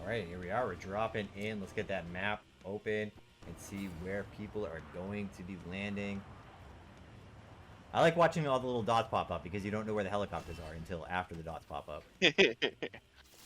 Alright, here we are. We're dropping in. Let's get that map open and see where people are going to be landing. I like watching all the little dots pop up because you don't know where the helicopters are until after the dots pop up.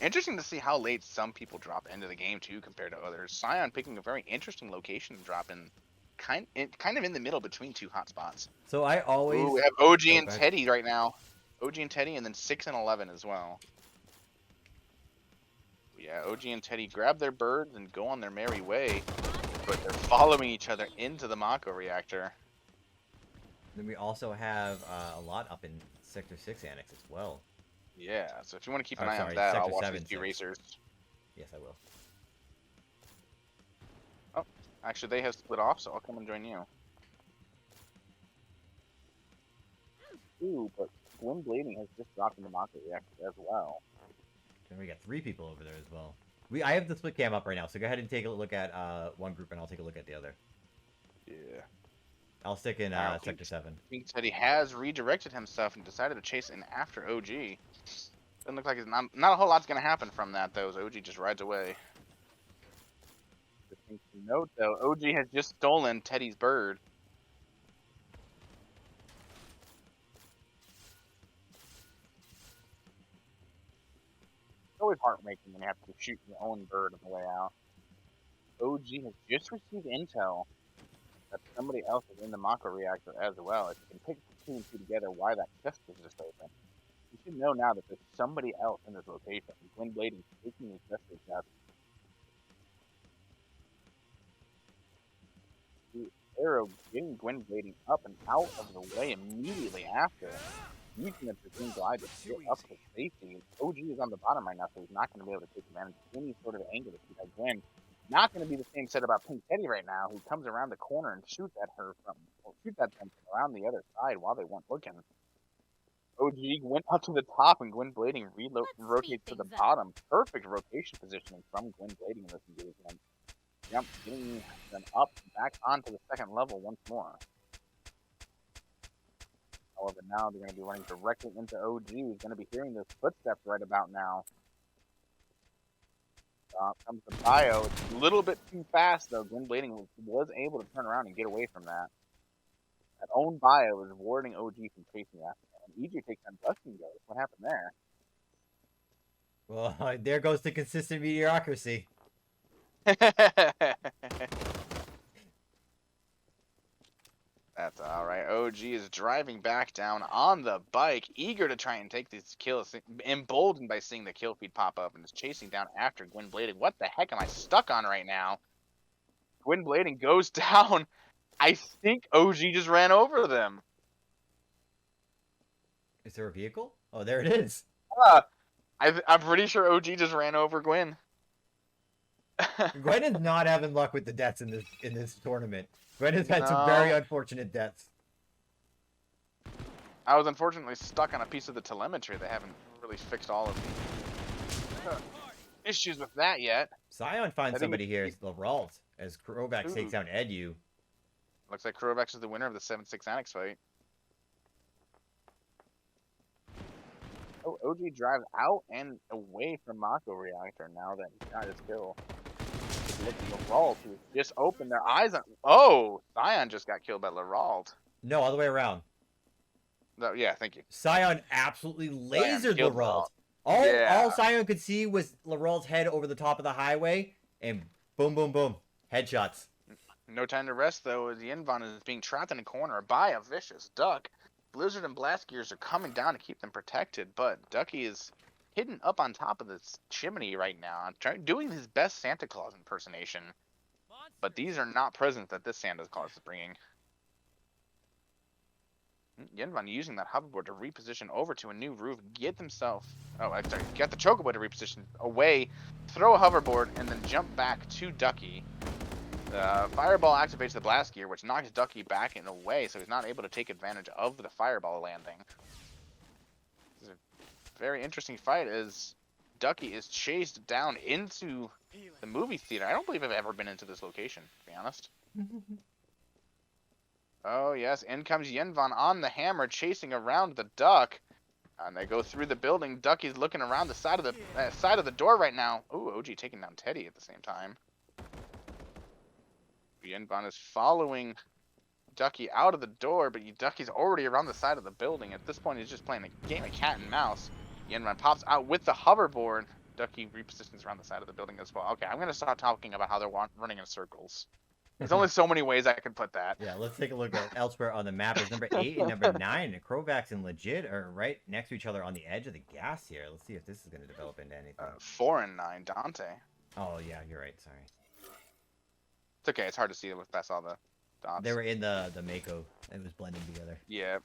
Interesting to see how late some people drop into the game too compared to others. Scion picking a very interesting location to drop in, kind of in the middle between two hotspots. So I always... Ooh, we have OG Oh, and go ahead. Teddy right now. OG and Teddy, and then 6 and 11 as well. Yeah, OG and Teddy grab their birds and go on their merry way, but they're following each other into the Mako reactor. Then we also have a lot up in Sector 6 Annex as well. Yeah, so if you want to keep an Oh, eye on sorry, that, I'll Sector watch 7, these two 6. racers. Yes, I will. Oh, actually they have split off, so I'll come and join you. Ooh, but Gwyn Blading has just dropped in the Mako reactor as well. And we got 3 people over there as well. I have the split cam up right now, so go ahead and take a look at one group and I'll take a look at the other. Yeah. I'll stick in Wow, Sector 7. Pink Teddy has redirected himself and decided to chase in after OG. Doesn't look like it's not a whole lot's gonna happen from that though, as OG just rides away. Just thing to note though, OG has just stolen Teddy's bird. It's always heartbreaking when you have to shoot your own bird on the way out. OG has just received intel that somebody else is in the Mako reactor as well. If you can pick two and two together, why that chest was just open. You should know now that there's somebody else in this location. Gwyn Blading taking his chest out. The arrow getting Gwyn Blading up and out of the way immediately after. Using the Dragoon glide to get up to safety. OG is on the bottom right now, so he's not going to be able to take advantage of any sort of angle to see that Gwyn. Not going to be the same set about Pink Teddy right now, who comes around the corner and shoots at them from around the other side while they weren't looking. OG went up to the top and Gwyn Blading rotates to the bottom. Perfect rotation positioning from Gwyn Blading in this engagement. Yep, getting them up back onto the second level once more. However, now they're going to be running directly into OG, who's going to be hearing those footsteps right about now. Comes the bio. It's a little bit too fast, though. Gwyn Blading was able to turn around and get away from that. That own bio is warding OG from chasing after him. And EJ takes on Dustin goes. What happened there? Well, there goes the consistent mediocrity. That's alright. OG is driving back down on the bike, eager to try and take these kills, emboldened by seeing the kill feed pop up, and is chasing down after Gwyn Blading. What the heck am I stuck on right now? Gwyn Blading goes down. I think OG just ran over them. Is there a vehicle? Oh, there it is. I'm pretty sure OG just ran over Gwyn. Gwen is not having luck with the deaths in this tournament. Gwen has had some very unfortunate deaths. I was unfortunately stuck on a piece of the telemetry. They haven't really fixed all of the issues with that yet. Scion finds somebody here as Laurent, as Krovax takes down Edu. Looks like Krovax is the winner of the 7-6 Annex fight. Oh, OG drives out and away from Mako Reactor now that he got his kill. Look at Laurent, who just opened their eyes on. Oh, Scion just got killed by Laurent. No, all the way around. No, yeah, thank you. Scion absolutely lasered Laurent. All Scion could see was Laurent's head over the top of the highway, and boom, boom, boom. Headshots. No time to rest, though, as Yenvon is being trapped in a corner by a vicious duck. Blizzard and Blast Gears are coming down to keep them protected, but Ducky is hidden up on top of this chimney right now, doing his best Santa Claus impersonation. But these are not presents that this Santa Claus is bringing. Yenvon using that hoverboard to reposition over to a new roof, get the chocobo to reposition away, throw a hoverboard, and then jump back to Ducky. Fireball activates the blast gear, which knocks Ducky back in a way, so he's not able to take advantage of the fireball landing. This is a very interesting fight as Ducky is chased down into the movie theater. I don't believe I've ever been into this location, to be honest. Oh yes, in comes Yenvon on the hammer, chasing around the duck. And they go through the building. Ducky's looking around the side of the door right now. Ooh, OG taking down Teddy at the same time. Yenvon is following Ducky out of the door, but Ducky's already around the side of the building. At this point, he's just playing a game of cat and mouse. Yenvon pops out with the hoverboard. Ducky repositions around the side of the building as well. Okay, I'm going to start talking about how they're running in circles. There's only so many ways I can put that. Yeah, let's take a look at elsewhere on the map. It's number 8 and number 9. And Krovax and Legit are right next to each other on the edge of the gas here. Let's see if this is going to develop into anything. 4 and 9, Dante. Oh, yeah, you're right. Sorry. It's okay. It's hard to see with past all the dots. They were in the Mako. It was blending together. Yeah.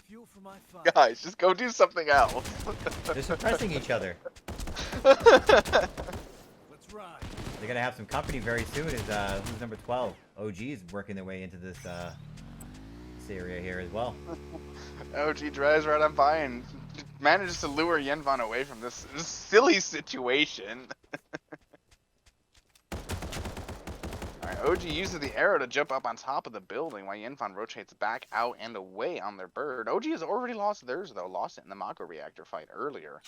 Fuel for my fire. Guys, just go do something else. They're suppressing each other. Let's ride. They're going to have some company very soon. Is who's number 12? OG is working their way into this area here as well. OG drives right on by and manages to lure Yenvon away from this silly situation. Alright, OG uses the arrow to jump up on top of the building while Yenvon rotates back out and away on their bird. OG has already lost theirs though, lost it in the Mako reactor fight earlier.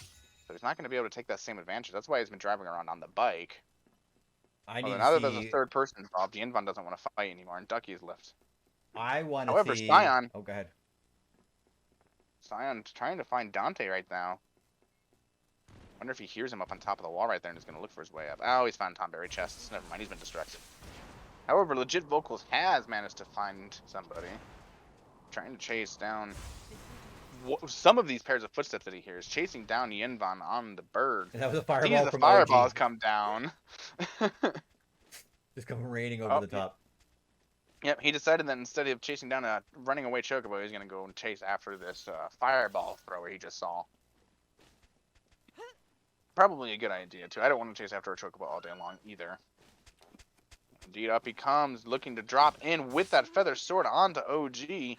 So he's not going to be able to take that same advantage. That's why he's been driving around on the bike. Now that there's a third person involved, Yenvon doesn't want to fight anymore, and Ducky is left. I want to However, see... Scion... Oh, go ahead. Scion's trying to find Dante right now. Wonder if he hears him up on top of the wall right there and is going to look for his way up. Oh, he's found Tom Berry chests. Never mind, he's been distracted. However, Legit Vocals has managed to find somebody. Trying to chase down... Some of these pairs of footsteps that he hears. Chasing down Yenvon on the bird. And that was a fireball Sees the from fireballs OG. come down. Just come raining over the top. Yep, he decided that instead of chasing down a running away Chocobo, he's going to go and chase after this fireball thrower he just saw. Probably a good idea, too. I don't want to chase after a Chocobo all day long, either. Indeed, up he comes, looking to drop in with that feather sword onto OG.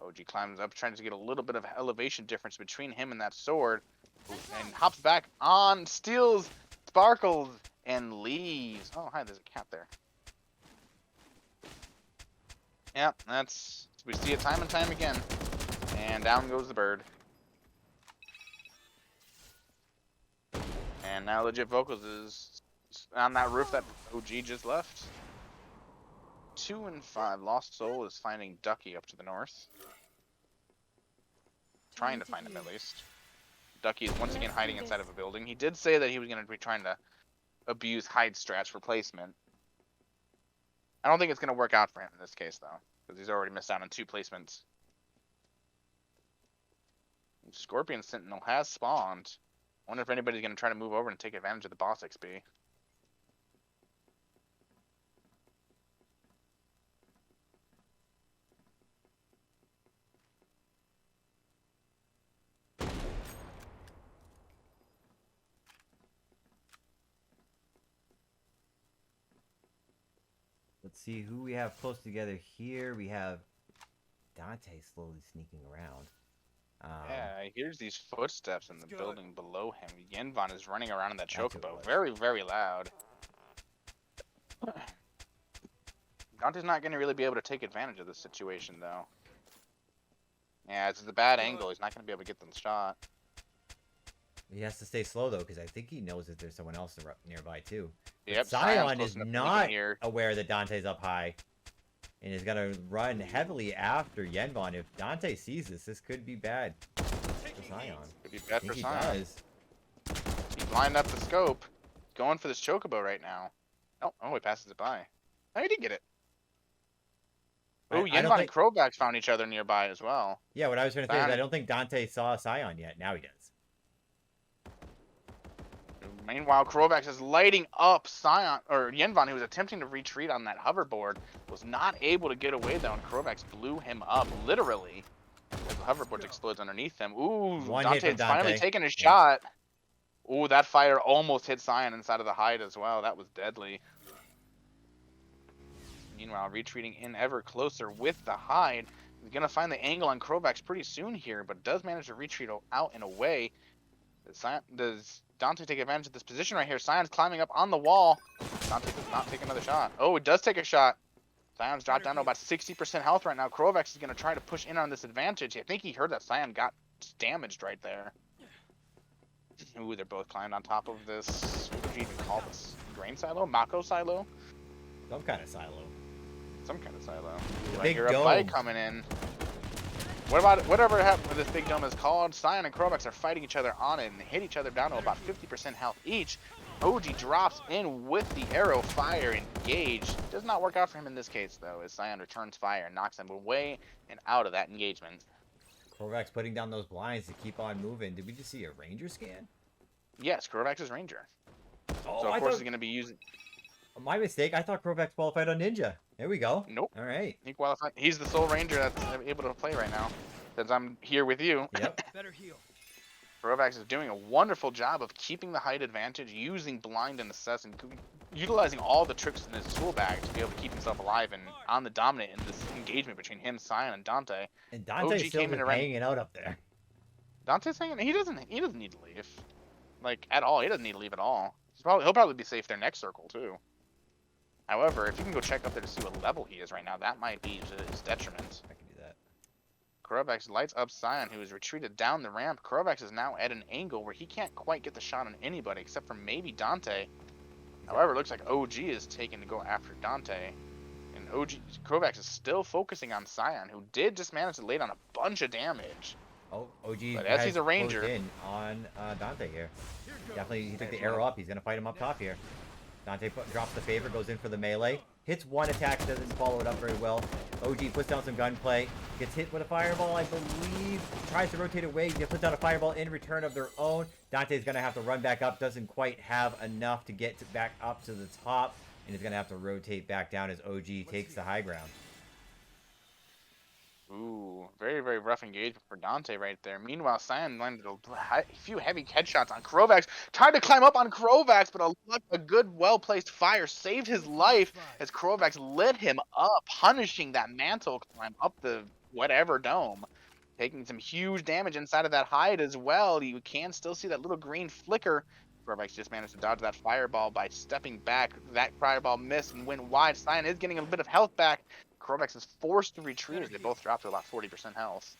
OG climbs up, trying to get a little bit of elevation difference between him and that sword. And hops back on, steals, sparkles, and leaves. Oh, hi, there's a cat there. Yep, we see it time and time again. And down goes the bird. And now Legit Vocals is on that roof that OG just left. 2 and 5. Lost Soul is finding Ducky up to the north. Trying to find him, at least. Ducky is once again hiding inside of a building. He did say that he was going to be trying to abuse hide strats for placement. I don't think it's going to work out for him in this case, though, because he's already missed out on 2 placements. Scorpion Sentinel has spawned. I wonder if anybody's going to try to move over and take advantage of the boss XP. Let's see who we have close together here. We have Dante slowly sneaking around. Yeah, here's these footsteps in the building below him. Yenvon is running around in that Chocobo. Very, very loud. Dante's not going to really be able to take advantage of this situation, though. Yeah, it's a bad angle. He's not going to be able to get the shot. He has to stay slow, though, because I think he knows that there's someone else nearby, too. Yep, Scion is not aware that Dante's up high. And is going to run heavily after Yenvon. If Dante sees this, this could be bad for Scion. Could be bad for He Scion. does. He's lined up the scope. Going for this Chocobo right now. Oh, he passes it by. Oh, he did get it. Oh, Yenvon and Krovax found each other nearby as well. Yeah, what I was trying to say is I don't think Dante saw Scion yet. Now he does. Meanwhile, Krovax is lighting up Scion, or Yenvon, who was attempting to retreat on that hoverboard, was not able to get away though, and Krovax blew him up, literally. As the hoverboard explodes underneath him. Ooh, Dante's finally taking a shot. Ooh, that fire almost hit Scion inside of the hide as well. That was deadly. Meanwhile, retreating in ever closer with the hide. He's going to find the angle on Krovax pretty soon here, but does manage to retreat out and away. Does Dante take advantage of this position right here? Sion's climbing up on the wall. Dante does not take another shot. Oh, it does take a shot. Sion's dropped down to about 60% health right now. Krovax is going to try to push in on this advantage. I think he heard that Sion got damaged right there. Ooh, they're both climbing on top of this. What would you even call this? Grain silo? Mako silo? Some kind of silo. Some kind of silo. The I big hear a dome. bike coming in. What about whatever happened with this big dome is called? Sion and Krovax are fighting each other on it and they hit each other down to about 50% health each. OG drops in with the arrow fire engaged. Does not work out for him in this case though, as Sion returns fire and knocks him away and out of that engagement. Korvax putting down those blinds to keep on moving. Did we just see a ranger scan? Yes, Krovax is ranger. Oh, So of course he's going to be using. My mistake. I thought Korvax qualified on ninja. There we go. Nope. All right. He qualified. He's the sole ranger that's able to play right now, since I'm here with you. Yep. Better heal. Krovax is doing a wonderful job of keeping the height advantage, using blind and assess, and utilizing all the tricks in his tool bag to be able to keep himself alive and on the dominant in this engagement between him, Sion, and Dante. And Dante's OG still came in just around- hanging out up there. Dante's hanging. He doesn't need to leave, like at all. He doesn't need to leave at all. He'll probably be safe there next circle too. However, if you can go check up there to see what level he is right now, that might be to his detriment. I can do that. Krovax lights up Sion, who has retreated down the ramp. Krovax is now at an angle where he can't quite get the shot on anybody except for maybe Dante. However, it looks like OG is taken to go after Dante. And Krovax is still focusing on Sion, who did just manage to lay down a bunch of damage. Oh, OG But as has he's a ranger- closed in on Dante here. Definitely, he took the arrow up. He's gonna fight him up top here. Dante drops the favor, goes in for the melee. Hits one attack, doesn't follow it up very well. OG puts down some gunplay. Gets hit with a fireball, I believe. Tries to rotate away. He puts down a fireball in return of their own. Dante's gonna have to run back up. Doesn't quite have enough to get back up to the top. And he's gonna have to rotate back down as OG takes the high ground. Ooh, very, very rough engagement for Dante right there. Meanwhile, Sion landed a few heavy headshots on Krovax. Tried to climb up on Krovax, but a good, well-placed fire saved his life as Krovax lit him up, punishing that mantle climb up the whatever dome. Taking some huge damage inside of that hide as well. You can still see that little green flicker. Krovax just managed to dodge that fireball by stepping back. That fireball missed and went wide. Sion is getting a bit of health back. Krovax is forced to retreat as they both drop to about 40% health.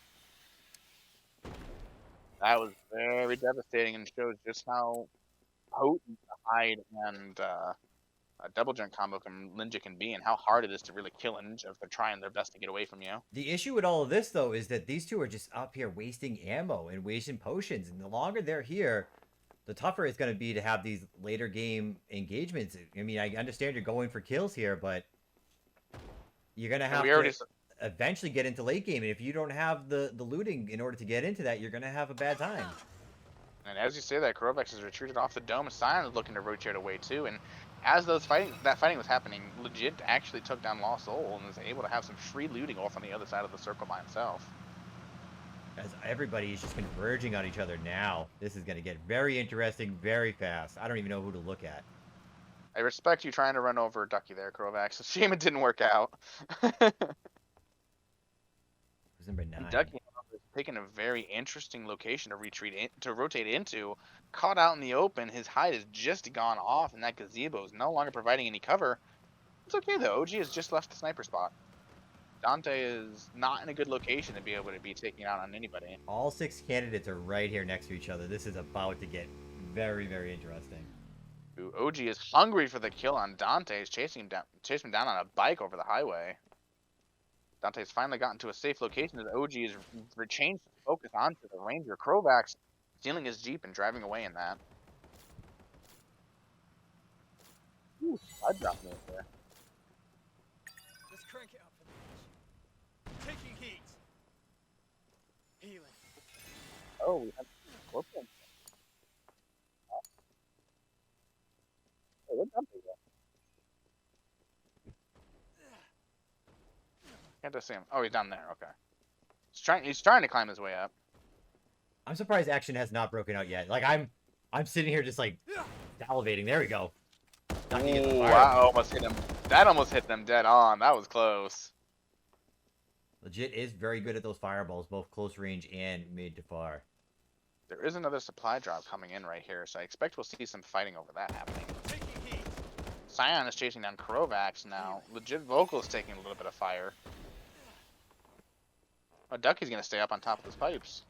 That was very devastating and shows just how potent the hide and a double jump combo ninja can be and how hard it is to really kill a ninja if they're trying their best to get away from you. The issue with all of this, though, is that these two are just up here wasting ammo and wasting potions. And the longer they're here, the tougher it's going to be to have these later game engagements. I mean, I understand you're going for kills here, but you're going to have to eventually get into late game. And if you don't have the looting in order to get into that, you're going to have a bad time. And as you say that, Krovax has retreated off the dome. Sion is looking to rotate away too. And as that fighting was happening, Legit actually took down Lost Soul and was able to have some free looting off on the other side of the circle by himself. As everybody is just converging on each other now, this is going to get very interesting very fast. I don't even know who to look at. I respect you trying to run over Ducky there, Krovax. Shame it didn't work out. Who's number 9? Ducky is picking a very interesting location to rotate into. Caught out in the open, his hide has just gone off, and that gazebo is no longer providing any cover. It's okay though. OG has just left the sniper spot. Dante is not in a good location to be able to be taking out on anybody. All 6 candidates are right here next to each other. This is about to get very, very interesting. OG is hungry for the kill on Dante. He's chasing him down on a bike over the highway. Dante's finally gotten to a safe location as OG has changed his focus onto the Ranger. Krovax stealing his Jeep and driving away in that. Ooh, I dropped me there. Let's crank it up for the mission. Taking heat. Healing. Oh, we have Scorpion. Hey, where'd Dante go? Can't see him. Oh, he's down there. Okay. He's trying to climb his way up. I'm surprised action has not broken out yet. Like I'm sitting here just like salivating. There we go. Ooh, I almost hit him. That almost hit them dead on. That was close. Legit is very good at those fireballs, both close range and mid to far. There is another supply drop coming in right here, so I expect we'll see some fighting over that happening. Taking heat. Scion is chasing down Krovax now. Legit Vocal is taking a little bit of fire. Oh, Ducky's gonna stay up on top of those pipes.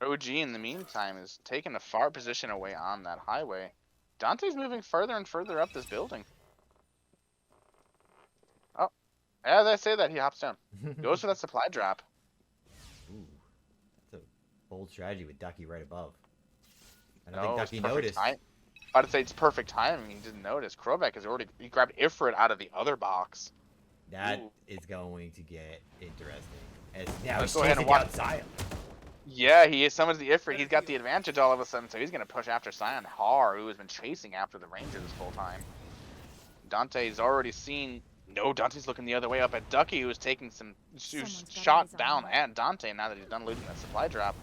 OG in the meantime is taking a far position away on that highway. Dante's moving further and further up this building. Oh, as I say that, he hops down. Goes for that supply drop. Ooh, that's a bold strategy with Ducky right above. I don't No, think it's Ducky perfect noticed. I'd say it's perfect timing. He didn't notice. Krovac has already he grabbed Ifrit out of the other box. That Ooh. is going to get interesting. As now Let's he's go ahead chasing and down Zion. Yeah, he summons the Ifrit. He's got the advantage all of a sudden, so he's going to push after Scion Har, who has been chasing after the Ranger this whole time. Dante's already seen... No, Dante's looking the other way up at Ducky, who is taking some shot down at Dante now that he's done looting that supply drop.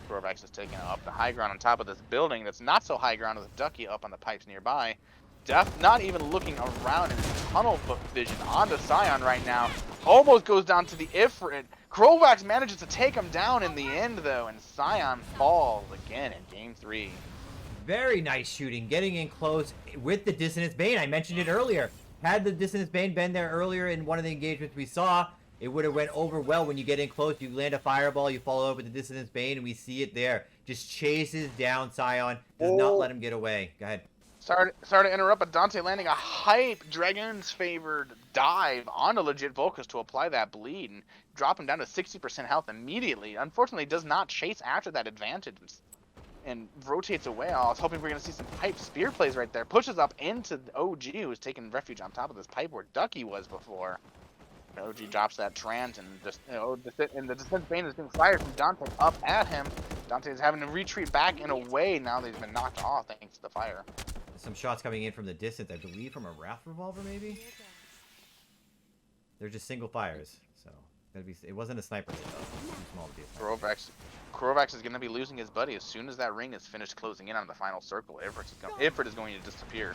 Korvax is taking up the high ground on top of this building that's not so high ground with Ducky up on the pipes nearby. Def not even looking around in his tunnel vision onto Scion right now. Almost goes down to the Ifrit. Krovax manages to take him down in the end, though, and Scion falls again in Game 3. Very nice shooting, getting in close with the Dissonance Bane. I mentioned it earlier. Had the Dissonance Bane been there earlier in one of the engagements we saw, it would have went over well. When you get in close, you land a fireball, you follow up with the Dissonance Bane, and we see it there. Just chases down Scion, does not let him get away. Go ahead. Sorry to interrupt, but Dante landing a hype Dragon's favored dive onto Legit Volcus to apply that bleed and drop him down to 60% health immediately. Unfortunately, does not chase after that advantage and rotates away. I was hoping we were going to see some hype spear plays right there. Pushes up into the OG, who's taking refuge on top of this pipe where Ducky was before. OG drops that Trant, and the Defense Bane is being fired from Dante up at him. Dante is having to retreat back and away now that he's been knocked off thanks to the fire. Some shots coming in from the distance, I believe from a Wrath Revolver, maybe? They're just single fires, so it wasn't a sniper hit, though. Too small to be a sniper. Korvax is going to be losing his buddy as soon as that ring is finished closing in on the final circle. Ifrit is going to disappear.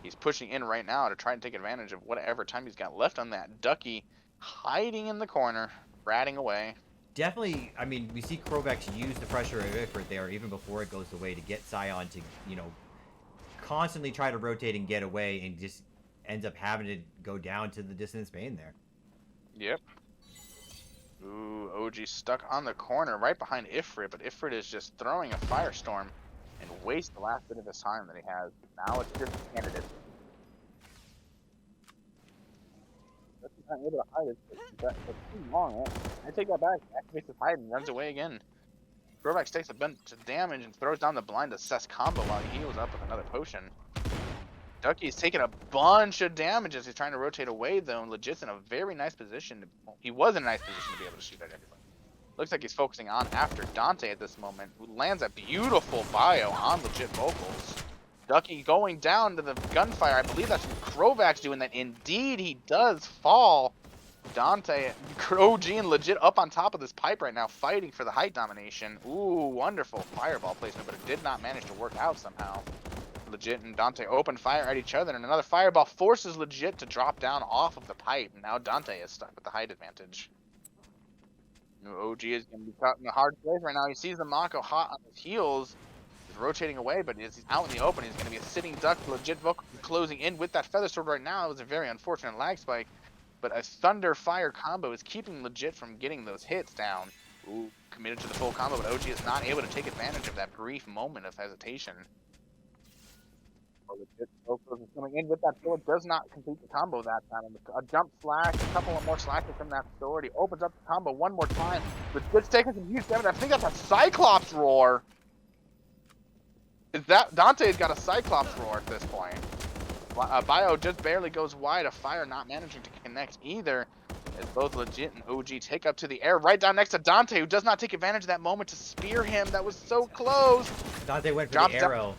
He's pushing in right now to try and take advantage of whatever time he's got left on that. Ducky hiding in the corner, ratting away. Definitely, I mean, we see Krovax use the pressure of Ifrit there even before it goes away to get Scion to, constantly try to rotate and get away, and just ends up having to go down to the Dissonance Bane there. Yep. Ooh, OG stuck on the corner right behind Ifrit, but Ifrit is just throwing a firestorm and wastes the last bit of his time that he has. Now it's just a candidate. That's not able to hide it for too long, man. I take that back. Activates his hide and runs away again. Korvax takes a bunch of damage and throws down the blind assess combo while he heals up with another potion. Ducky's taking a bunch of damage as he's trying to rotate away, though, and Legit's in a very nice position. He was in a nice position to be able to shoot at everybody. Looks like he's focusing on after Dante at this moment, who lands a beautiful bio on Legit Vocals. Ducky going down to the gunfire. I believe that's Krovax doing that. Indeed, he does fall. Dante, OG, and Legit up on top of this pipe right now, fighting for the height domination. Ooh, wonderful fireball placement, but it did not manage to work out somehow. Legit and Dante open fire at each other, and another fireball forces Legit to drop down off of the pipe. Now Dante is stuck with the height advantage. OG is going to be caught in a hard place right now. He sees the Mako hot on his heels. He's rotating away, but as he's out in the open, he's going to be a sitting duck. Legit Vocal closing in with that Feather Sword right now. It was a very unfortunate lag spike. But a Thunder Fire combo is keeping Legit from getting those hits down. Ooh, committed to the full combo, but OG is not able to take advantage of that brief moment of hesitation. Legit Vocals is coming in with that sword, does not complete the combo that time. A jump slash, a couple of more slashes from that sword. He opens up the combo one more time. Legit's taking some huge damage. I think that's a Cyclops roar. Is that Dante's got a Cyclops roar at this point? Bio just barely goes wide, a fire not managing to connect either, as both Legit and OG take up to the air right down next to Dante, who does not take advantage of that moment to spear him. That was so close. Dante went for the arrow.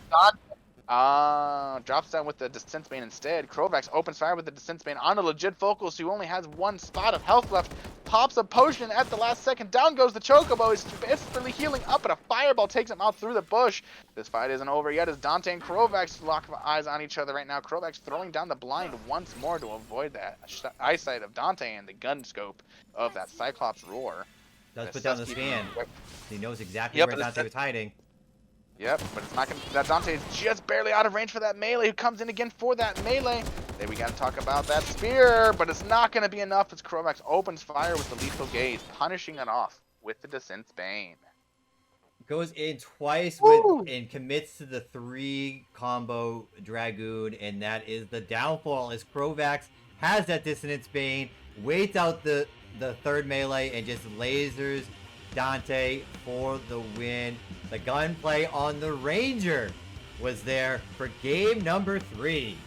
Drops down with the Descent Bane instead. Krovax opens fire with the Descent Bane on a legit Focus who only has one spot of health left. Pops a potion at the last second. Down goes the Chocobo. He's desperately healing up, but a fireball takes him out through the bush. This fight isn't over yet as Dante and Krovax lock eyes on each other right now. Krovax throwing down the blind once more to avoid that eyesight of Dante and the gun scope of that Cyclops roar. Does put down the scan. He knows exactly Yep, where Dante was hiding. Yep, but it's not gonna. That Dante is just barely out of range for that melee. Who comes in again for that melee? Then we gotta talk about that spear, but it's not gonna be enough as Krovax opens fire with the lethal gaze, punishing it off with the Descent Bane. Goes in twice Woo! and commits to the 3 combo Dragoon, and that is the downfall as Krovax has that Dissonance Bane, waits out the third melee, and just lasers Dante for the win. The gunplay on the Ranger was there for game number 3.